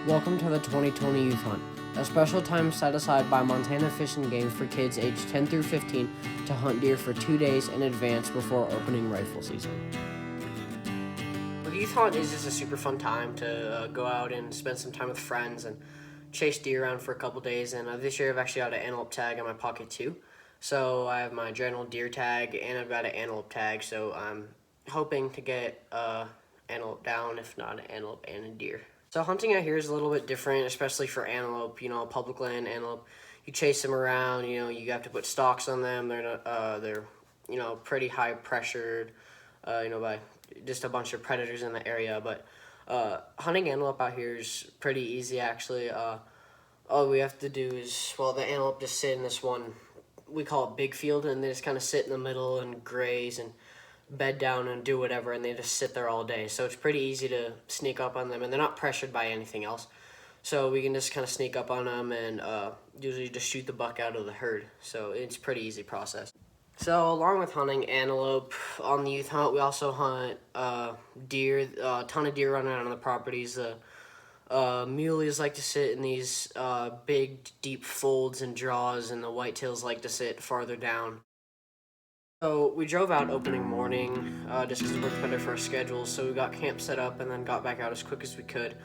Welcome to the 2020 Youth Hunt, a special time set aside by Montana Fish and Game for kids aged 10 through 15 to hunt deer for 2 days in advance before opening rifle season. The Youth Hunt is just a super fun time to go out and spend some time with friends and chase deer around for a couple days. And this year I've actually got an antelope tag in my pocket too. So I have my general deer tag and I've got an antelope tag. So I'm hoping to get antelope down, if not an antelope and a deer. So hunting out here is a little bit different, especially for antelope. You know, public land antelope, you chase them around. You know, you have to put stalks on them. They're pretty high pressured. By just a bunch of predators in the area. But hunting antelope out here is pretty easy actually. All we have to do is, the antelope just sit in this one, we call it big field, and they just kind of sit in the middle and graze and bed down and do whatever, and they just sit there all day. So it's pretty easy to sneak up on them, and they're not pressured by anything else. So we can just kind of sneak up on them and usually just shoot the buck out of the herd. So it's a pretty easy process. So along with hunting antelope on the youth hunt, we also hunt deer, a ton of deer running around on the properties. Muleys like to sit in these big, deep folds and draws, and the whitetails like to sit farther down. So we drove out opening morning just because it worked better for our schedule. So we got camp set up and then got back out as quick as we could.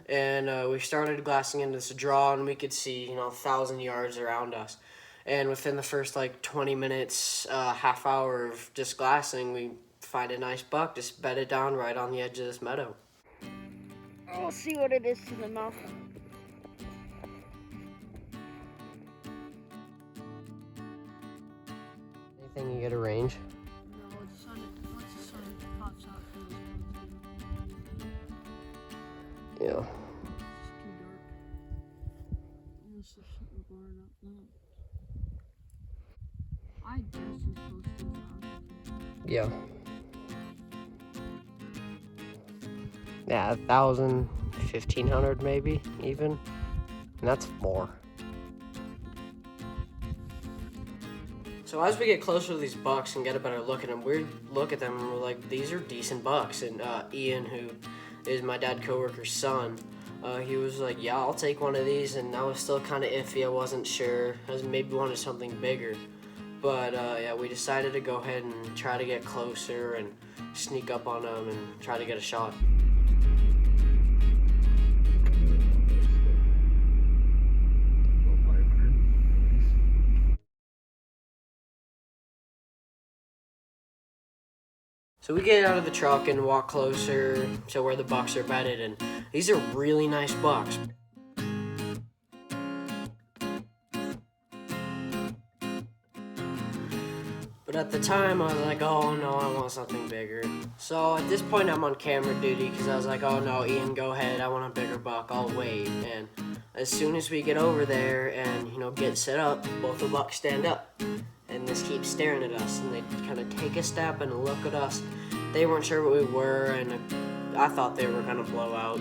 And we started glassing into this draw, and we could see 1,000 yards around us. And within the first 20 minutes, half hour of just glassing, we find a nice buck, just bed it down right on the edge of this meadow. I'll see what it is to the mouth. Anything you get a range? No, once the sun pops out, Yeah. it's too dark. Unless there's something blurring up now. I guess he's close to 1,000. Yeah. Yeah, 1,000, 1,500 maybe, even. And that's more. So as we get closer to these bucks and get a better look at them, we look at them and we're like, these are decent bucks. And Ian, who is my dad coworker's son, he was like, yeah, I'll take one of these. And I was still kind of iffy. I wasn't sure. I maybe wanted something bigger. But yeah, we decided to go ahead and try to get closer and sneak up on them and try to get a shot. So we get out of the truck and walk closer to where the bucks are bedded, and these are really nice bucks. But at the time, I was like, oh no, I want something bigger. So at this point, I'm on camera duty because I was like, oh no, Ian, go ahead. I want a bigger buck. I'll wait. And as soon as we get over there and get set up, both the bucks stand up and just keep staring at us. And they kind of take a step and look at us. They weren't sure what we were, and I thought they were gonna blow out,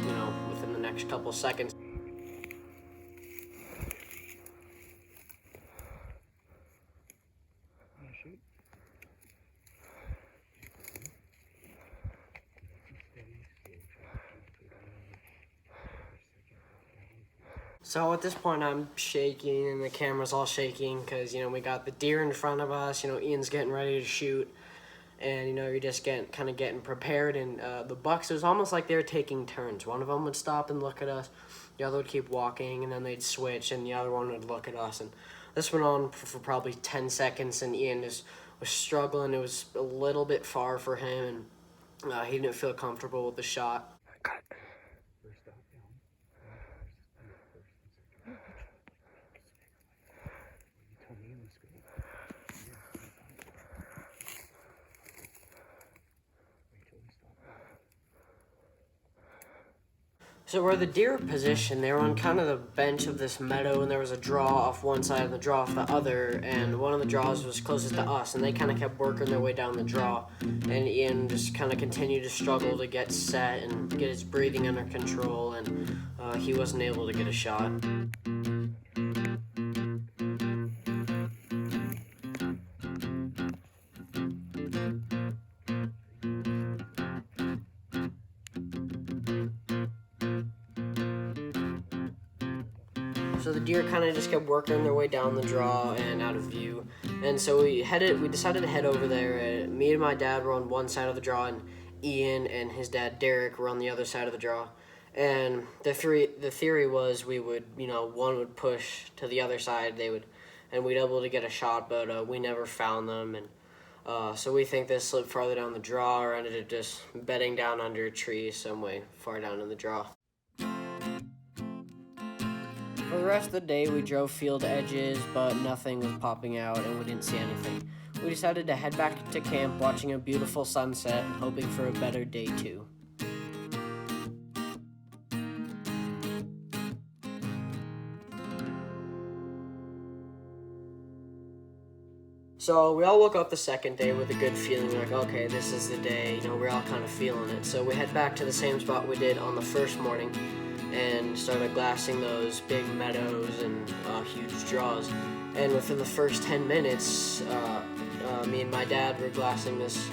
within the next couple seconds. So at this point I'm shaking and the camera's all shaking because, we got the deer in front of us, Ian's getting ready to shoot, and, you're just getting prepared, and the bucks, it was almost like they were taking turns. One of them would stop and look at us, the other would keep walking, and then they'd switch, and the other one would look at us, and this went on for probably 10 seconds, and Ian was struggling. It was a little bit far for him, and he didn't feel comfortable with the shot. So where the deer were positioned, they were on kind of the bench of this meadow, and there was a draw off one side and the draw off the other, and one of the draws was closest to us, and they kind of kept working their way down the draw, and Ian just kind of continued to struggle to get set and get his breathing under control, and he wasn't able to get a shot. So the deer kind of just kept working their way down the draw and out of view. And so we decided to head over there. Me and my dad were on one side of the draw, and Ian and his dad Derek were on the other side of the draw. And the theory was we would, one would push to the other side, and we'd able to get a shot, but we never found them. And so we think they slipped farther down the draw or ended up just bedding down under a tree some way far down in the draw. For the rest of the day, we drove field edges, but nothing was popping out and we didn't see anything. We decided to head back to camp, watching a beautiful sunset and hoping for a better day too. So we all woke up the second day with a good feeling, like, okay, this is the day, we're all kind of feeling it. So we head back to the same spot we did on the first morning and started glassing those big meadows and huge draws. And within the first 10 minutes, me and my dad were glassing this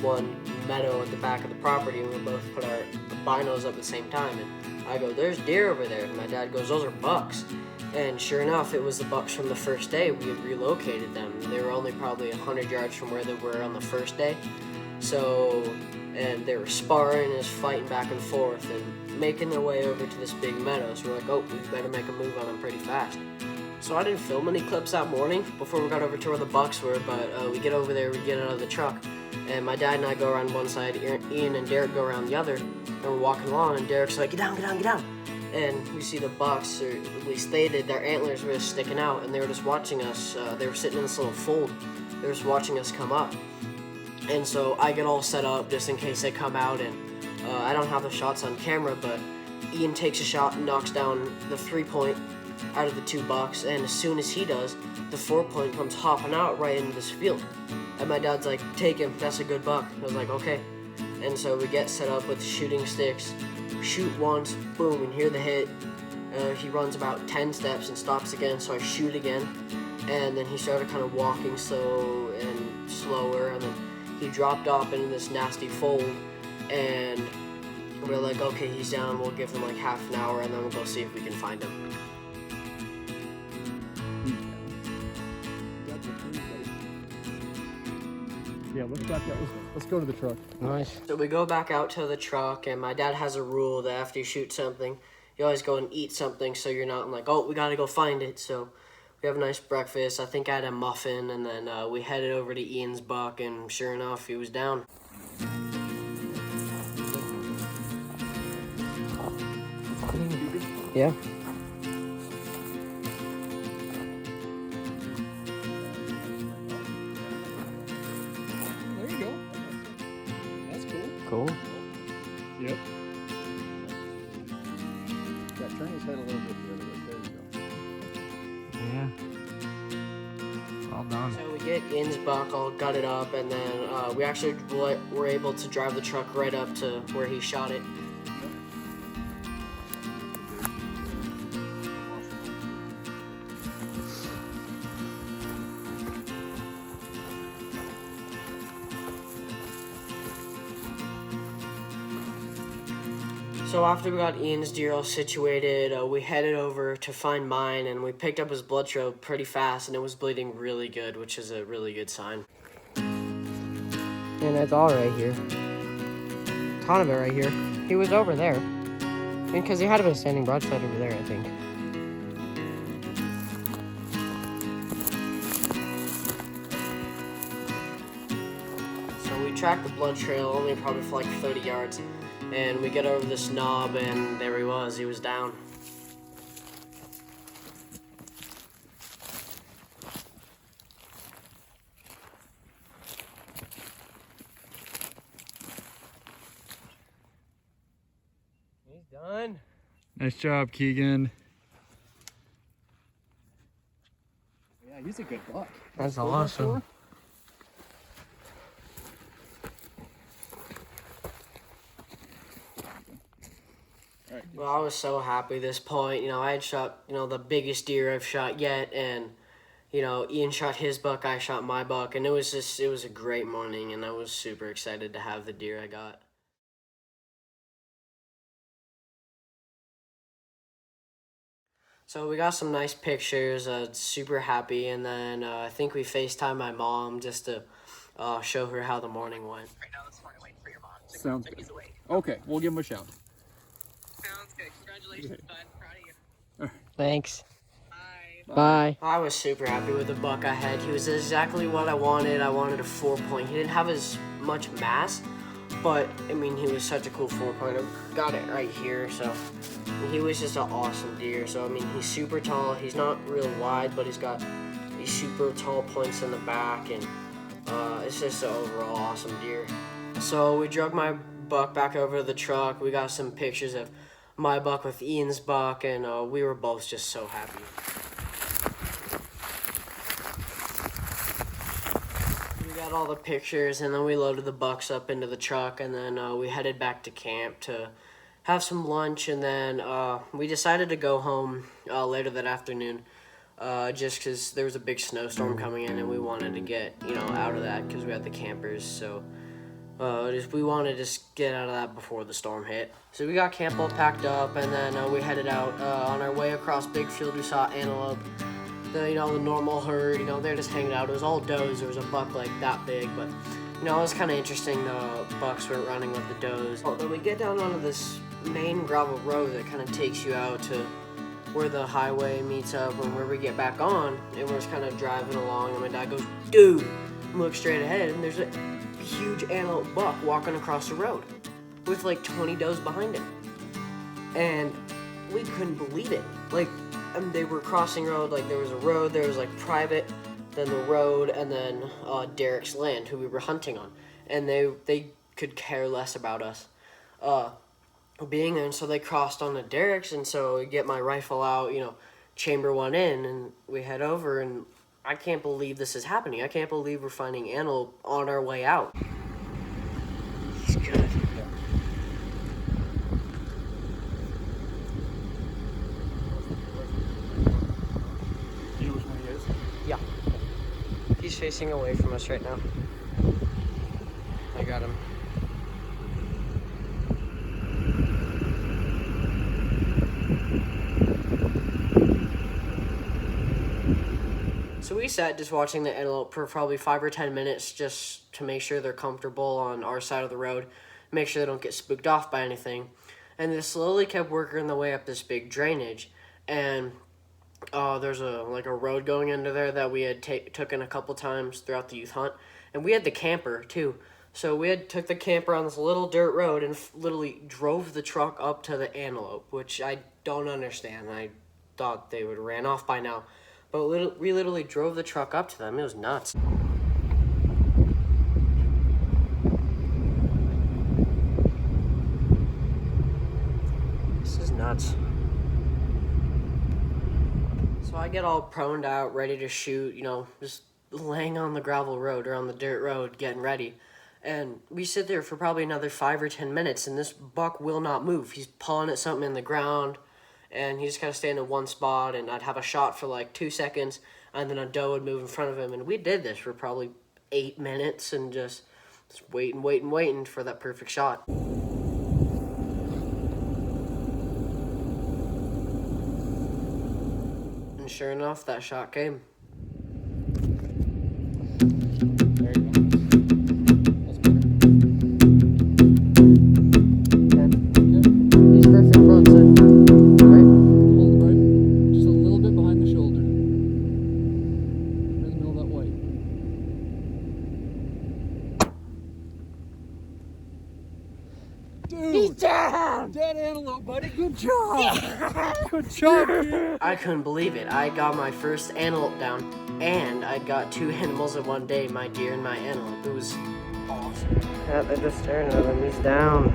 one meadow at the back of the property, and we both put our binos up at the same time. And I go, there's deer over there. And my dad goes, those are bucks. And sure enough, it was the bucks from the first day. We had relocated them. They were only probably 100 yards from where they were on the first day. So, and they were sparring and just fighting back and forth and making their way over to this big meadow. So we're like, oh, we better make a move on them pretty fast. So I didn't film any clips that morning before we got over to where the bucks were, but we get over there, we get out of the truck, and my dad and I go around one side, Ian and Derek go around the other, and we're walking along, and Derek's like, get down, get down, get down. And we see the bucks, or at least they did, their antlers were just sticking out, and they were just watching us. They were sitting in this little fold. They were just watching us come up. And so I get all set up just in case they come out, and I don't have the shots on camera, but Ian takes a shot and knocks down the 3-point out of the 2 bucks, and as soon as he does, the 4-point comes hopping out right into this field. And my dad's like, take him, that's a good buck. I was like, okay. And so we get set up with shooting sticks, shoot once, boom, and hear the hit. He runs about 10 steps and stops again, so I shoot again. And then he started kind of walking slow and slower, and then he dropped off into this nasty fold, and we're like, okay, he's down, we'll give him like half an hour, and then we'll go see if we can find him. Yeah, let's go to the truck. Nice. So we go back out to the truck, and my dad has a rule that after you shoot something, you always go and eat something, so you're not like, oh, we gotta go find it. So we have a nice breakfast. I think I had a muffin, and then we headed over to Ian's buck, and sure enough, he was down. Yeah. There you go. That's cool. Cool. Yep. Yeah, turn his head a little bit the other way. There you go. Yeah. All done. So we get Ian's buck all gutted up, and then we actually were able to drive the truck right up to where he shot it. So after we got Ian's deer all situated, we headed over to find mine, and we picked up his blood trail pretty fast, and it was bleeding really good, which is a really good sign. And it's all right here. A ton of it right here. He was over there. Because he had been standing broadside over there, I think. So we tracked the blood trail only probably for like 30 yards. And we get over this knob, and there he was down. He's done. Nice job, Keegan. Yeah, he's a good buck. That's awesome. Well, I was so happy at this point. I had shot, the biggest deer I've shot yet, and, Ian shot his buck, I shot my buck, and it was a great morning, and I was super excited to have the deer I got. So we got some nice pictures, super happy, and then I think we FaceTimed my mom just to show her how the morning went. Right now, this morning, waiting for your mom. Sounds good. He's awake. Okay, we'll give him a shout. Sounds good. Congratulations, bud. Proud of you. Thanks. Bye. Bye. I was super happy with the buck I had. He was exactly what I wanted. I wanted a 4-point. He didn't have as much mass, but I mean, he was such a cool 4-pointer. Got it right here, so he was just an awesome deer. So I mean, he's super tall. He's not real wide, but he's got these super tall points in the back, and it's just an overall awesome deer. So we drug my buck back over to the truck. We got some pictures of my buck with Ian's buck, and we were both just so happy. We got all the pictures, and then we loaded the bucks up into the truck, and then we headed back to camp to have some lunch, and then we decided to go home later that afternoon, just because there was a big snowstorm coming in, and we wanted to get out of that because we had the campers. So we wanted to just get out of that before the storm hit. So we got camp all packed up, and then we headed out. On our way across big field, we saw antelope. The normal herd, they're just hanging out. It was all does. There was a buck like that big, but it was kind of interesting. The bucks were running with the does. Then we get down onto this main gravel road that kind of takes you out to where the highway meets up, and where we get back on, and we're just kind of driving along, and my dad goes, "Dude," and look straight ahead, and there's a huge antelope buck walking across the road with like 20 does behind him, and we couldn't believe it. They were crossing road. There was a road, there was private, then the road, and then Derek's land, who we were hunting on, and they could care less about us being there, and so they crossed onto Derek's, and so we get my rifle out, chamber one in, and we head over, and I can't believe this is happening. I can't believe we're finding antelope on our way out. It's good. You know which one he is? Yeah. He's facing away from us right now. I got him. So we sat just watching the antelope for probably 5 or 10 minutes just to make sure they're comfortable on our side of the road, make sure they don't get spooked off by anything. And they slowly kept working their way up this big drainage, and there's a road going into there that we had taken a couple times throughout the youth hunt, and we had the camper too. So we took the camper on this little dirt road and literally drove the truck up to the antelope, which I don't understand. I thought they would have ran off by now, but we literally drove the truck up to them. It was nuts. This is nuts. So I get all proned out, ready to shoot, just laying on the gravel road or on the dirt road, getting ready. And we sit there for probably another 5 or 10 minutes, and this buck will not move. He's pawing at something in the ground, and he just kind of staying in one spot, and I'd have a shot for 2 seconds, and then a doe would move in front of him. And we did this for probably 8 minutes, and just waiting for that perfect shot. And sure enough, that shot came. There you go. That's better. He's perfect front side. Right, just a little bit behind the shoulder. Right in the middle of that white. Dude! He's down! Dead antelope, buddy. Good job! Good job, kid. I couldn't believe it. I got my first antelope down, and I got 2 animals in one day, my deer and my antelope. It was awesome. Yeah, they're just staring at him. He's down.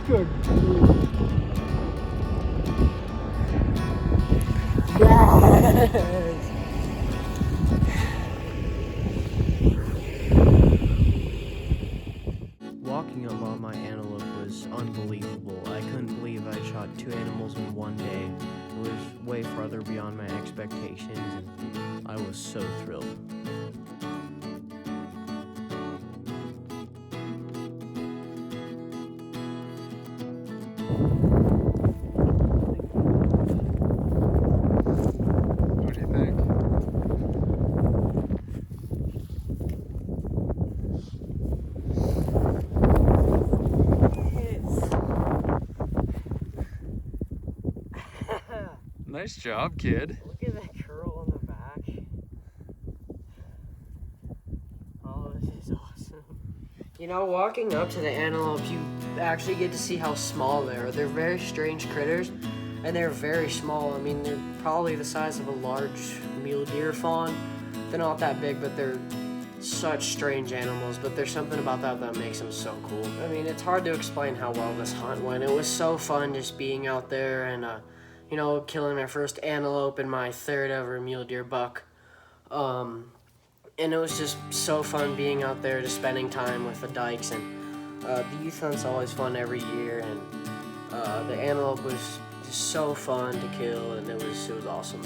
Good. Yes! Walking up on my antelope was unbelievable. I couldn't believe I shot 2 animals in one day. It was way farther beyond my expectations, and I was so thrilled. Nice job, kid. Look at that curl on the back. Oh, this is awesome. You know, walking up to the antelope, you actually get to see how small they are. They're very strange critters, and they're very small. I mean, they're probably the size of a large mule deer fawn. They're not that big, but they're such strange animals. But there's something about that makes them so cool. I mean, it's hard to explain how well this hunt went. It was so fun just being out there and, you know, killing my first antelope and my third ever mule deer buck. And it was just so fun being out there, just spending time with the dykes. And the youth hunt's always fun every year, and the antelope was just so fun to kill, and it was awesome.